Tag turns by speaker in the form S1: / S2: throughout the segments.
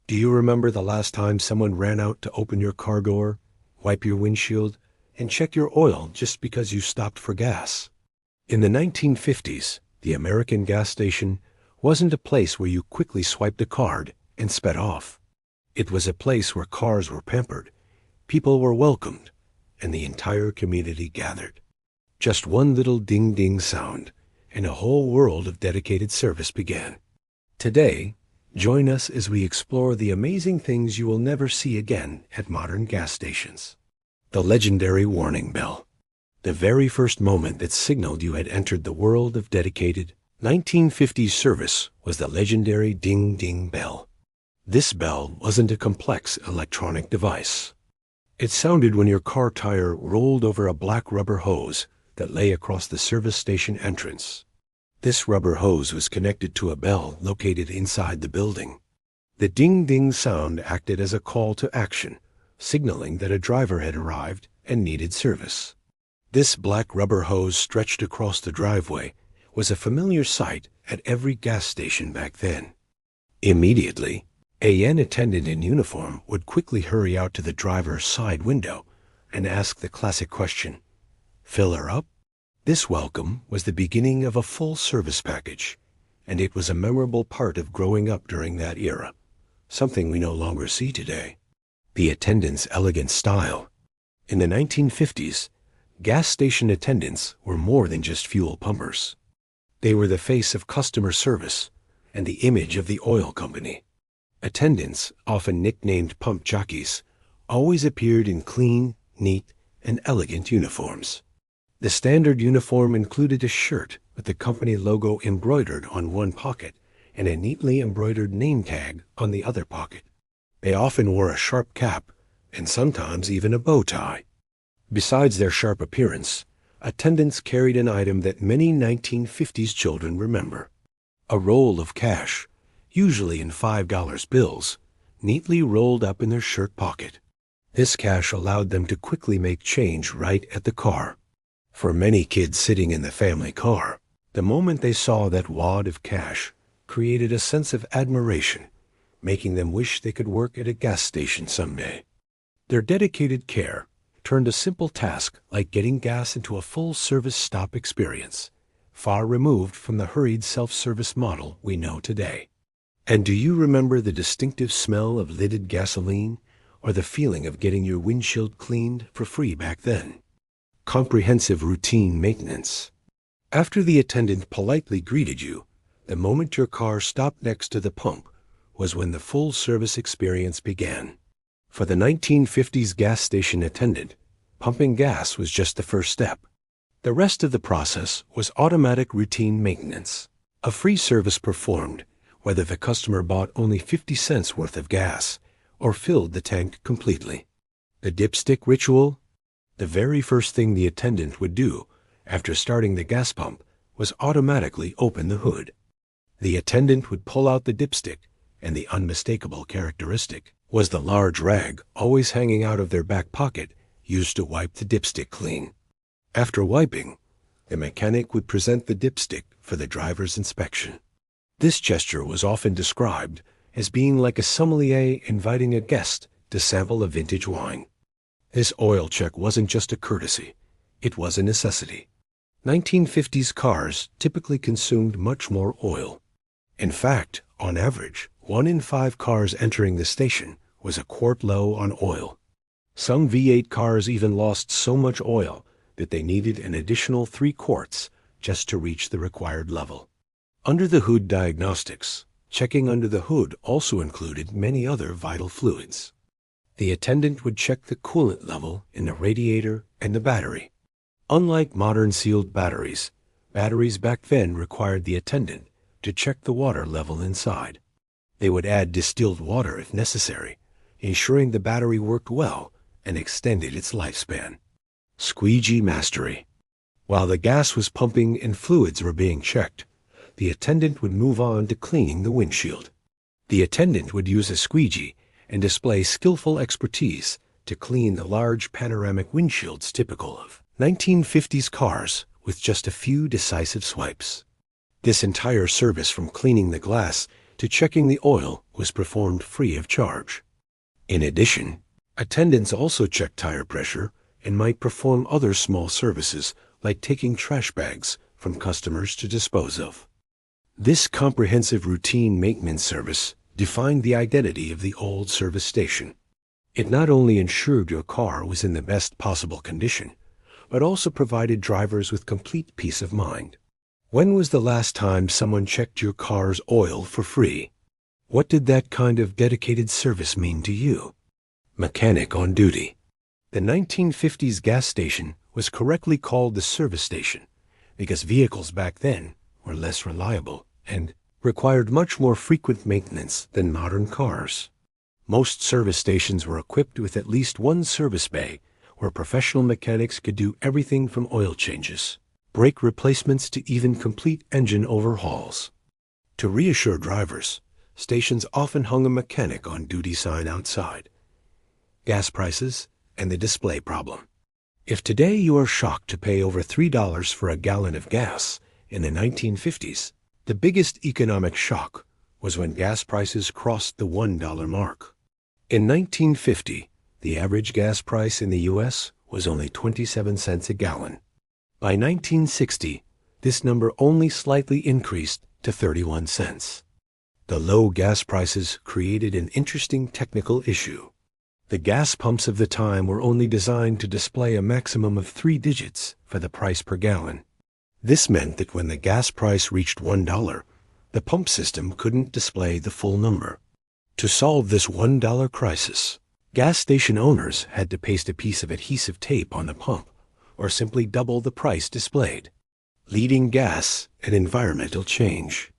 S1: Do you remember the last time someone ran out to open your car door, wipe your windshield, and check your oil just because you stopped for gas? In the 1950s, the American gas station wasn't a place where you quickly swiped a card and sped off. It was a place where cars were pampered, people were welcomed, and the entire community gathered. Just one little ding-ding sound, and a whole world of dedicated service began. Today, join us as we explore the amazing things you will never see again at modern gas stations. The legendary warning bell. The very first moment that signaled you had entered the world of dedicated 1950s service was the legendary ding-ding bell. This bell wasn't a complex electronic device. It sounded when your car tire rolled over a black rubber hose that lay across the service station entrance. This rubber hose was connected to a bell located inside the building. The ding-ding sound acted as a call to action, signaling that a driver had arrived and needed service. This black rubber hose stretched across the driveway was a familiar sight at every gas station back then. Immediately, an attendant in uniform would quickly hurry out to the driver's side window and ask the classic question, "Fill her up?" This welcome was the beginning of a full service package, and it was a memorable part of growing up during that era, something we no longer see today. The attendant's elegant style. In the 1950s, gas station attendants were more than just fuel pumpers. They were the face of customer service and the image of the oil company. Attendants, often nicknamed pump jockeys, always appeared in clean, neat, and elegant uniforms. The standard uniform included a shirt with the company logo embroidered on one pocket and a neatly embroidered name tag on the other pocket. They often wore a sharp cap and sometimes even a bow tie. Besides their sharp appearance, attendants carried an item that many 1950s children remember: a roll of cash, usually in $5 bills, neatly rolled up in their shirt pocket. This cash allowed them to quickly make change right at the car. For many kids sitting in the family car, the moment they saw that wad of cash created a sense of admiration, making them wish they could work at a gas station someday. Their dedicated care turned a simple task like getting gas into a full-service stop experience, far removed from the hurried self-service model we know today. And do you remember the distinctive smell of lidded gasoline or the feeling of getting your windshield cleaned for free back then? Comprehensive routine maintenance. After the attendant politely greeted you, the moment your car stopped next to the pump was when the full service experience began. For the 1950s gas station attendant, pumping gas was just the first step. The rest of the process was automatic routine maintenance, a free service performed whether the customer bought only 50 cents worth of gas or filled the tank completely. The dipstick ritual. The very first thing the attendant would do after starting the gas pump was automatically open the hood. The attendant would pull out the dipstick, and the unmistakable characteristic was the large rag always hanging out of their back pocket used to wipe the dipstick clean. After wiping, the mechanic would present the dipstick for the driver's inspection. This gesture was often described as being like a sommelier inviting a guest to sample a vintage wine. This oil check wasn't just a courtesy, it was a necessity. 1950s cars typically consumed much more oil. In fact, on average, 1 in 5 cars entering the station was a quart low on oil. Some V8 cars even lost so much oil that they needed an additional 3 quarts just to reach the required level. Under the hood diagnostics, checking under the hood also included many other vital fluids. The attendant would check the coolant level in the radiator and the battery. Unlike modern sealed batteries back then required the attendant to check the water level inside. They would add distilled water if necessary, ensuring the battery worked well and extended its lifespan. Squeegee mastery. While the gas was pumping and fluids were being checked, the attendant would move on to cleaning the windshield. The attendant would use a squeegee and display skillful expertise to clean the large panoramic windshields typical of 1950s cars with just a few decisive swipes. This entire service from cleaning the glass to checking the oil was performed free of charge. In addition, attendants also checked tire pressure and might perform other small services like taking trash bags from customers to dispose of. This comprehensive routine maintenance service defined the identity of the old service station. It not only ensured your car was in the best possible condition, but also provided drivers with complete peace of mind. When was the last time someone checked your car's oil for free? What did that kind of dedicated service mean to you? Mechanic on duty. The 1950s gas station was correctly called the service station because vehicles back then were less reliable and required much more frequent maintenance than modern cars. Most service stations were equipped with at least one service bay where professional mechanics could do everything from oil changes, brake replacements to even complete engine overhauls. To reassure drivers, stations often hung a mechanic on duty sign outside. Gas prices and the display problem. If today you are shocked to pay over $3 for a gallon of gas, in the 1950s, the biggest economic shock was when gas prices crossed the $1 mark. In 1950, the average gas price in the U.S. was only 27 cents a gallon. By 1960, this number only slightly increased to 31 cents. The low gas prices created an interesting technical issue. The gas pumps of the time were only designed to display a maximum of 3 digits for the price per gallon. This meant that when the gas price reached $1, the pump system couldn't display the full number. To solve this $1 crisis, gas station owners had to paste a piece of adhesive tape on the pump or simply double the price displayed, leading gas and environmental change.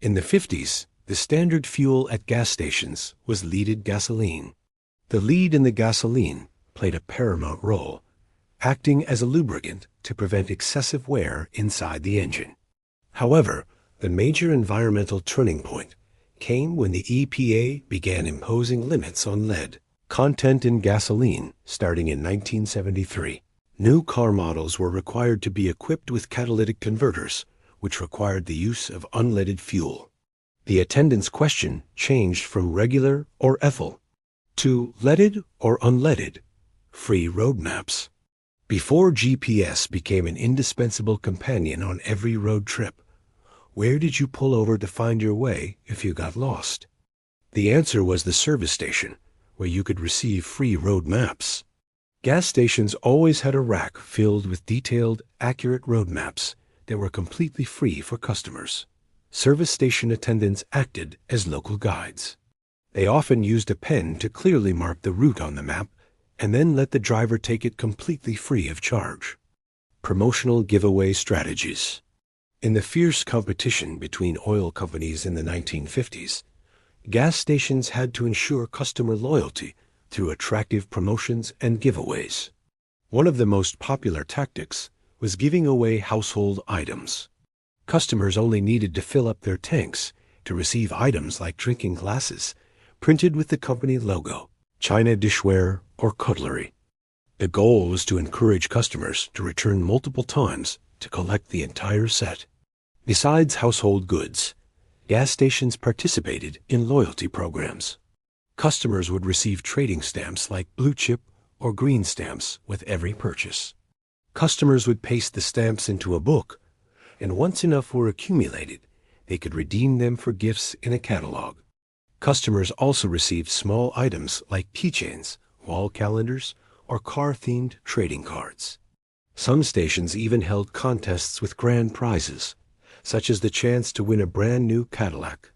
S1: In the 50s, the standard fuel at gas stations was leaded gasoline. The lead in the gasoline played a paramount role, acting as a lubricant to prevent excessive wear inside the engine. However, the major environmental turning point came when the EPA began imposing limits on lead content in gasoline starting in 1973. New car models were required to be equipped with catalytic converters, which required the use of unleaded fuel. The attendant's question changed from regular or ethyl to leaded or unleaded, free road maps. Before GPS became an indispensable companion on every road trip, where did you pull over to find your way if you got lost? The answer was the service station, where you could receive free road maps. Gas stations always had a rack filled with detailed, accurate road maps that were completely free for customers. Service station attendants acted as local guides. They often used a pen to clearly mark the route on the map and then let the driver take it completely free of charge. Promotional giveaway strategies. In the fierce competition between oil companies in the 1950s, gas stations had to ensure customer loyalty through attractive promotions and giveaways. One of the most popular tactics was giving away household items. Customers only needed to fill up their tanks to receive items like drinking glasses printed with the company logo, china dishware, or cutlery. The goal was to encourage customers to return multiple times to collect the entire set. Besides household goods, gas stations participated in loyalty programs. Customers would receive trading stamps like blue chip or green stamps with every purchase. Customers would paste the stamps into a book, and once enough were accumulated, they could redeem them for gifts in a catalog. Customers also received small items like keychains, wall calendars, or car-themed trading cards. Some stations even held contests with grand prizes, such as the chance to win a brand new Cadillac,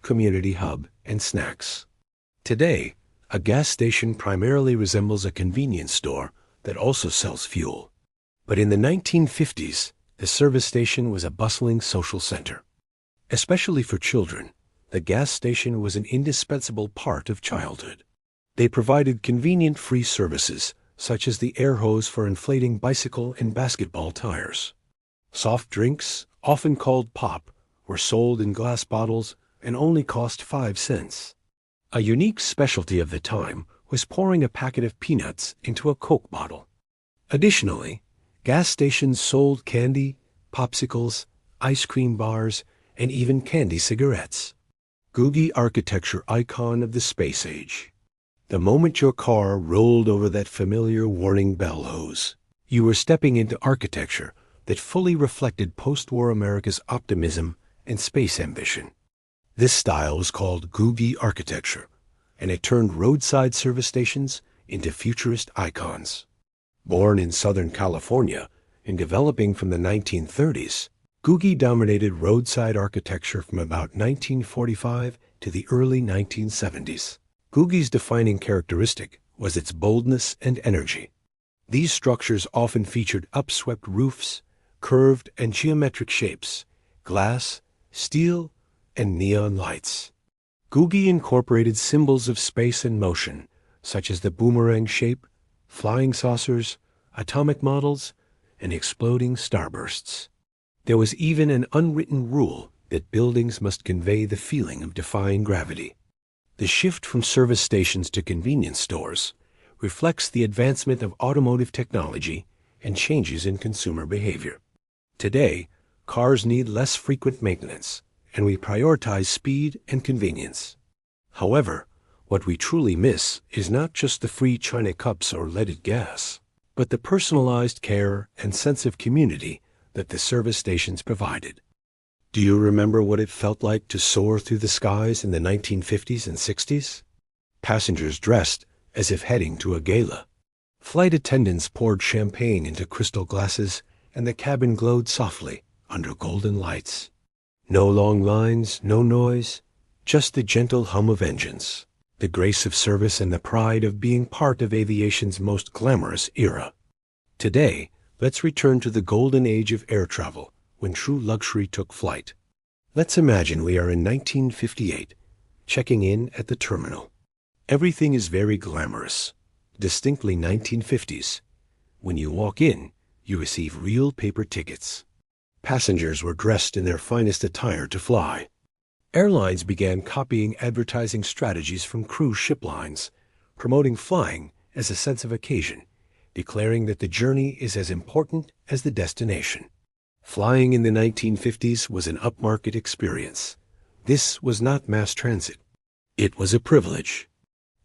S1: community hub, and snacks. Today, a gas station primarily resembles a convenience store that also sells fuel. But in the 1950s, the service station was a bustling social center. Especially for children, the gas station was an indispensable part of childhood. They provided convenient free services, such as the air hose for inflating bicycle and basketball tires. Soft drinks, often called pop, were sold in glass bottles and only cost 5 cents. A unique specialty of the time was pouring a packet of peanuts into a Coke bottle. Additionally, gas stations sold candy, popsicles, ice cream bars, and even candy cigarettes. Googie architecture icon of the space age. The moment your car rolled over that familiar warning bell hose, you were stepping into architecture that fully reflected post-war America's optimism and space ambition. This style was called Googie architecture, and it turned roadside service stations into futurist icons. Born in Southern California and developing from the 1930s, Googie dominated roadside architecture from about 1945 to the early 1970s. Googie's defining characteristic was its boldness and energy. These structures often featured upswept roofs, curved and geometric shapes, glass, steel, and neon lights. Googie incorporated symbols of space and motion, such as the boomerang shape, flying saucers, atomic models, and exploding starbursts. There was even an unwritten rule that buildings must convey the feeling of defying gravity. The shift from service stations to convenience stores reflects the advancement of automotive technology and changes in consumer behavior. Today, cars need less frequent maintenance, and we prioritize speed and convenience. However, what we truly miss is not just the free China cups or leaded gas, but the personalized care and sense of community that the service stations provided. Do you remember what it felt like to soar through the skies in the 1950s and 60s? Passengers dressed as if heading to a gala. Flight attendants poured champagne into crystal glasses, and the cabin glowed softly under golden lights. No long lines, no noise, just the gentle hum of engines, the grace of service, and the pride of being part of aviation's most glamorous era. Today, let's return to the golden age of air travel, when true luxury took flight. Let's imagine we are in 1958, checking in at the terminal. Everything is very glamorous, distinctly 1950s. When you walk in, you receive real paper tickets. Passengers were dressed in their finest attire to fly. Airlines began copying advertising strategies from cruise ship lines, promoting flying as a sense of occasion, declaring that the journey is as important as the destination. Flying in the 1950s was an upmarket experience. This was not mass transit. It was a privilege.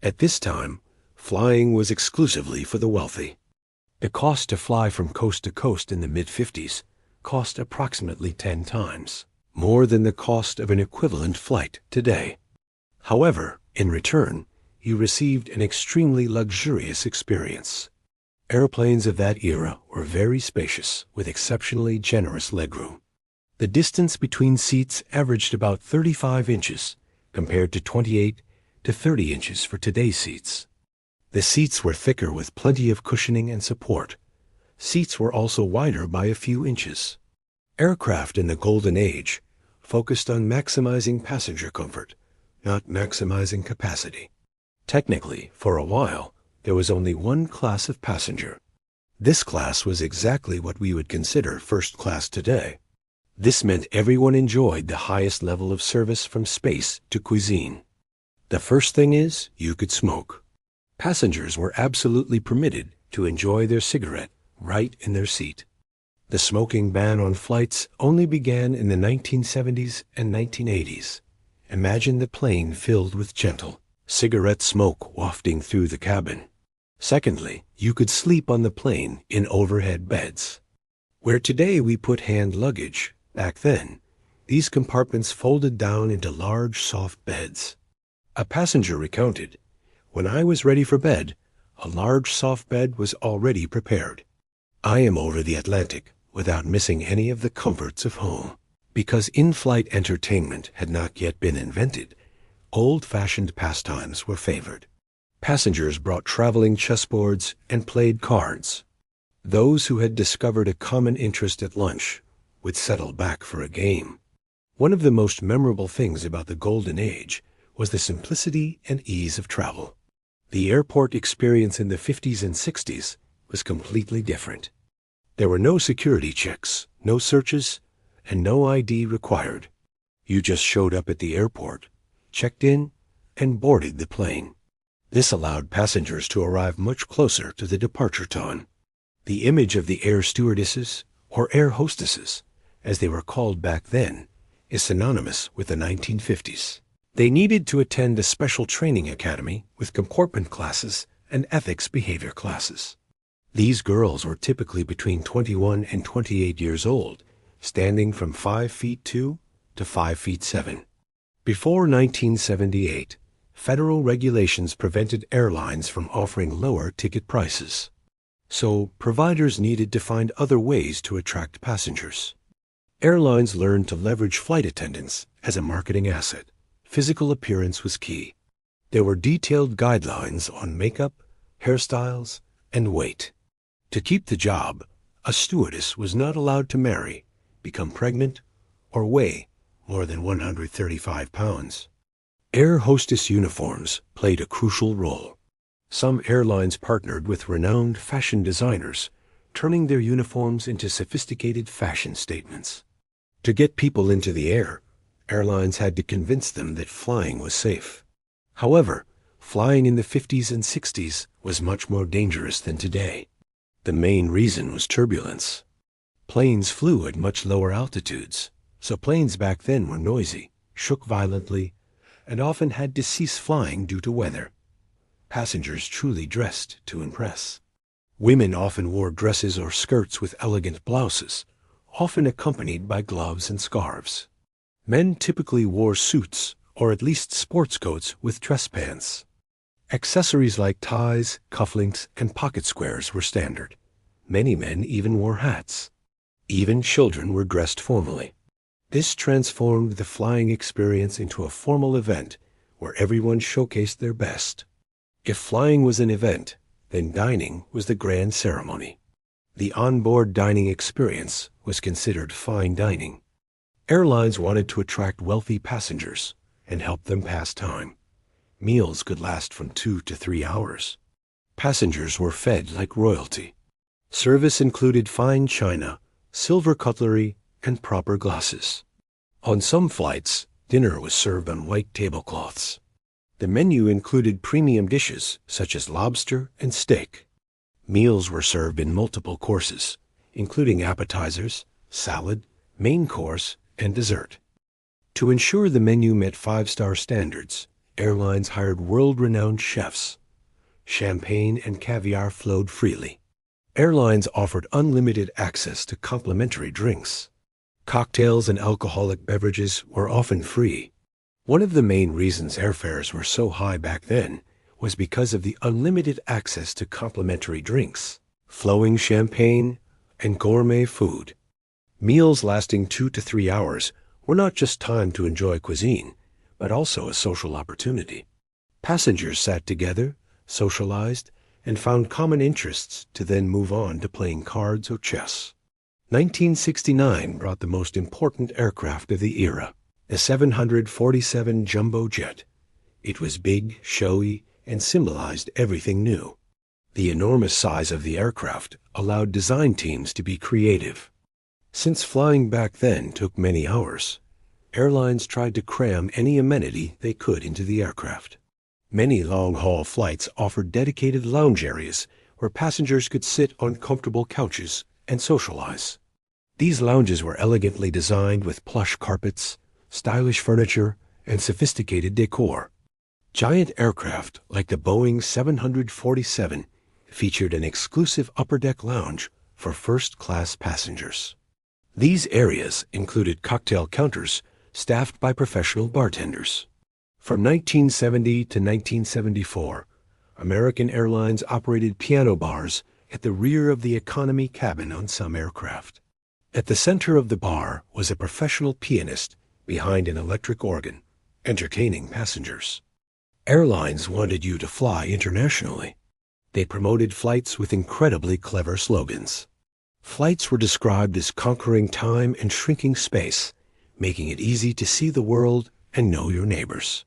S1: At this time, flying was exclusively for the wealthy. The cost to fly from coast to coast in the mid-50s cost approximately 10 times more than the cost of an equivalent flight today. However, in return, you received an extremely luxurious experience. Airplanes of that era were very spacious, with exceptionally generous legroom. The distance between seats averaged about 35 inches, compared to 28 to 30 inches for today's seats. The seats were thicker with plenty of cushioning and support. Seats were also wider by a few inches. Aircraft in the Golden Age focused on maximizing passenger comfort, not maximizing capacity. Technically, for a while, there was only one class of passenger. This class was exactly what we would consider first class today. This meant everyone enjoyed the highest level of service from space to cuisine. The first thing is, you could smoke. Passengers were absolutely permitted to enjoy their cigarette right in their seat. The smoking ban on flights only began in the 1970s and 1980s. Imagine the plane filled with gentle cigarette smoke wafting through the cabin. Secondly, you could sleep on the plane in overhead beds. Where today we put hand luggage, back then, these compartments folded down into large, soft beds. A passenger recounted, "When I was ready for bed, a large, soft bed was already prepared. I am over the Atlantic without missing any of the comforts of home." Because in-flight entertainment had not yet been invented, old-fashioned pastimes were favored. Passengers brought traveling chessboards and played cards. Those who had discovered a common interest at lunch would settle back for a game. One of the most memorable things about the Golden Age was the simplicity and ease of travel. The airport experience in the 50s and 60s was completely different. There were no security checks, no searches, and no ID required. You just showed up at the airport, checked in, and boarded the plane. This allowed passengers to arrive much closer to the departure time. The image of the air stewardesses, or air hostesses, as they were called back then, is synonymous with the 1950s. They needed to attend a special training academy with comportment classes and ethics behavior classes. These girls were typically between 21 and 28 years old, standing from 5 feet 2 to 5 feet 7. Before 1978, federal regulations prevented airlines from offering lower ticket prices. So, providers needed to find other ways to attract passengers. Airlines learned to leverage flight attendants as a marketing asset. Physical appearance was key. There were detailed guidelines on makeup, hairstyles, and weight. To keep the job, a stewardess was not allowed to marry, become pregnant, or weigh more than 135 pounds. Air hostess uniforms played a crucial role. Some airlines partnered with renowned fashion designers, turning their uniforms into sophisticated fashion statements. To get people into the air, airlines had to convince them that flying was safe. However, flying in the 50s and 60s was much more dangerous than today. The main reason was turbulence. Planes flew at much lower altitudes, so planes back then were noisy, shook violently, and often had to cease flying due to weather. Passengers truly dressed to impress. Women often wore dresses or skirts with elegant blouses, often accompanied by gloves and scarves. Men typically wore suits or at least sports coats with dress pants. Accessories like ties, cufflinks, and pocket squares were standard. Many men even wore hats. Even children were dressed formally. This transformed the flying experience into a formal event where everyone showcased their best. If flying was an event, then dining was the grand ceremony. The onboard dining experience was considered fine dining. Airlines wanted to attract wealthy passengers and help them pass time. Meals could last from 2 to 3 hours. Passengers were fed like royalty. Service included fine china, silver cutlery, and proper glasses. On some flights, dinner was served on white tablecloths. The menu included premium dishes such as lobster and steak. Meals were served in multiple courses, including appetizers, salad, main course, and dessert. To ensure the menu met 5-star standards, airlines hired world-renowned chefs. Champagne and caviar flowed freely. Airlines offered unlimited access to complimentary drinks. Cocktails and alcoholic beverages were often free. One of the main reasons airfares were so high back then was because of the unlimited access to complimentary drinks, flowing champagne, and gourmet food. Meals lasting 2 to 3 hours were not just time to enjoy cuisine, but also a social opportunity. Passengers sat together, socialized, and found common interests to then move on to playing cards or chess. 1969 brought the most important aircraft of the era, the 747 jumbo jet. It was big, showy, and symbolized everything new. The enormous size of the aircraft allowed design teams to be creative. Since flying back then took many hours, airlines tried to cram any amenity they could into the aircraft. Many long-haul flights offered dedicated lounge areas where passengers could sit on comfortable couches and socialize. These lounges were elegantly designed with plush carpets, stylish furniture, and sophisticated decor. Giant aircraft like the Boeing 747 featured an exclusive upper-deck lounge for first-class passengers. These areas included cocktail counters staffed by professional bartenders. From 1970 to 1974, American Airlines operated piano bars at the rear of the economy cabin on some aircraft. At the center of the bar was a professional pianist behind an electric organ, entertaining passengers. Airlines wanted you to fly internationally. They promoted flights with incredibly clever slogans. Flights were described as conquering time and shrinking space, making it easy to see the world and know your neighbors.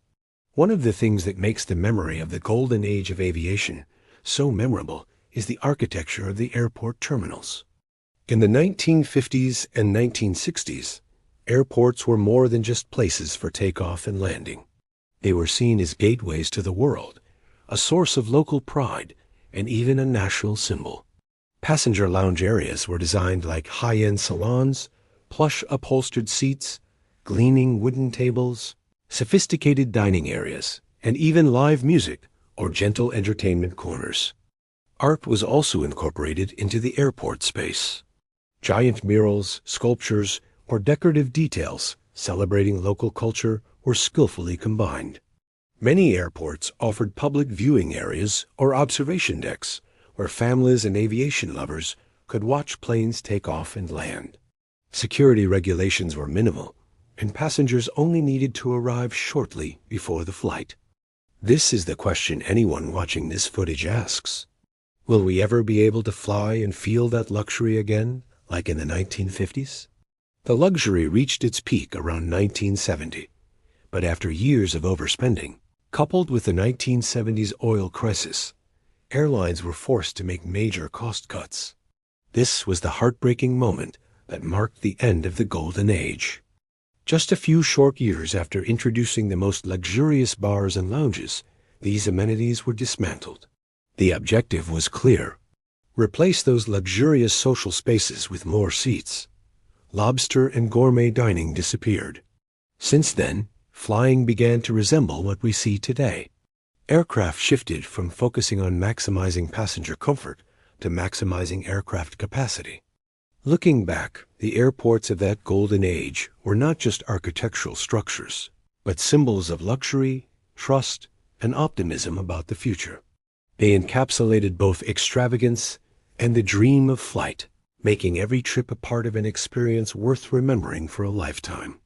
S1: One of the things that makes the memory of the golden age of aviation so memorable is the architecture of the airport terminals. In the 1950s and 1960s, airports were more than just places for takeoff and landing. They were seen as gateways to the world, a source of local pride, and even a national symbol. Passenger lounge areas were designed like high-end salons, plush upholstered seats, gleaming wooden tables, sophisticated dining areas, and even live music or gentle entertainment corners. Art was also incorporated into the airport space. Giant murals, sculptures, or decorative details celebrating local culture were skillfully combined. Many airports offered public viewing areas or observation decks where families and aviation lovers could watch planes take off and land. Security regulations were minimal, and passengers only needed to arrive shortly before the flight. This is the question anyone watching this footage asks. Will we ever be able to fly and feel that luxury again, like in the 1950s? The luxury reached its peak around 1970, but after years of overspending, coupled with the 1970s oil crisis, airlines were forced to make major cost cuts. This was the heartbreaking moment that marked the end of the golden age. Just a few short years after introducing the most luxurious bars and lounges, these amenities were dismantled. The objective was clear: replace those luxurious social spaces with more seats. Lobster and gourmet dining disappeared. Since then, flying began to resemble what we see today. Aircraft shifted from focusing on maximizing passenger comfort to maximizing aircraft capacity. Looking back, the airports of that golden age were not just architectural structures, but symbols of luxury, trust, and optimism about the future. They encapsulated both extravagance and the dream of flight, making every trip a part of an experience worth remembering for a lifetime.